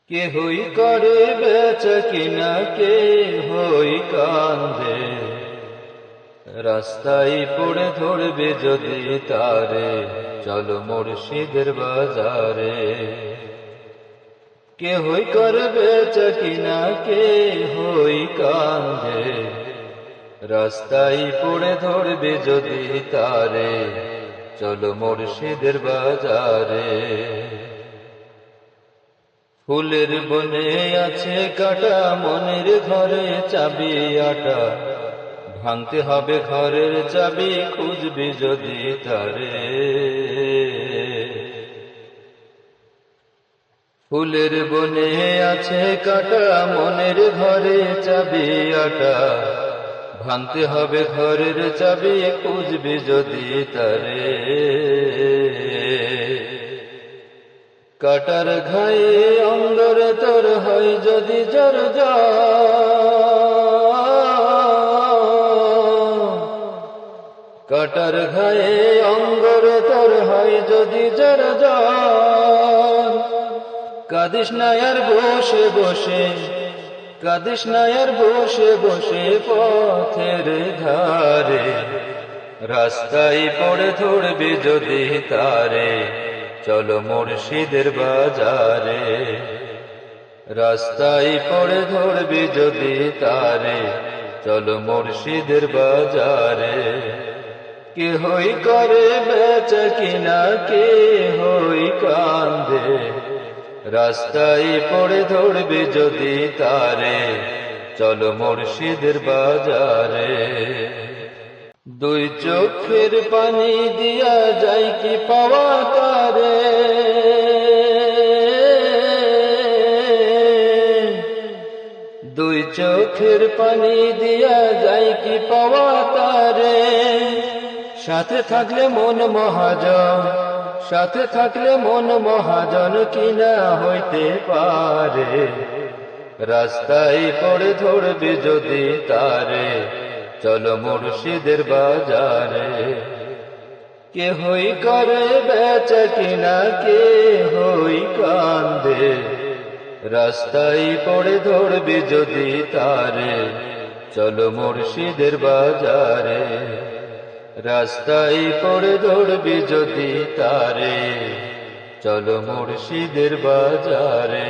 কে হই করে বেচা কিনা, কে হই কান্দে, রাস্তায় পড়ে ধরবে যদি তারে, চলো মুর্শিদের বাজারে। কে হই করে বেচা কিনা, কে হই কান্দে, রাস্তায় পড়ে ধরবে যদি তারে, চলো মুর্শিদের বাজারে। ফুলের বনে আছে কাটা, মনের ঘরে চাবি আটা, ভাঙতে হবে ঘরের চাবি, খুঁজবি যদি তারে। ফুলের বনে আছে কাটা, মনের ঘরে চাবি আটা, ভাঙতে হবে ঘরের চাবি, খুঁজবি যদি তারে। কাটার ঘায়ে অঙ্গর তোর হয় যদি জর, কাটার ঘায়ে অঙ্গর তোর হয় যদি জর, কাঁদিস না আর বসে বসে, কাঁদিস না আর বসে বসে পথের ধারে, রাস্তায় পড়ে ধরবি যদি তারে, চলো মুর্শিদের বাজারে। রাস্তায় পড়ে ধরবি যদি তারে, চলো মুর্শিদের বাজারে। কে হই করে বেচা কিনা, কে হই কান্দে, রাস্তায় পড়ে ধরবি যদি তারে, চলো মুর্শিদের বাজারে। দুই চোখের পানি দিয়া যাই কি পাওয়া তারে, দুই চোখের পানি দিয়া যাই কি পাওয়া তারে। সাথে থাকলে মন মহাজন, সাথে থাকলে মন মহাজন, কিনা হইতে পারে, রাস্তায় পড়ে ধরবি যদি তারে, চলো মুর্শিদের বাজারে। কে হই করে বেচা কিনা, কে হই কান্দে, রাস্তায় পড়ে ধরবি যদি তারে, চলো মুর্শিদের বাজারে। রাস্তায় পড়ে ধরবি যদি তারে, চলো মুর্শিদের বাজারে।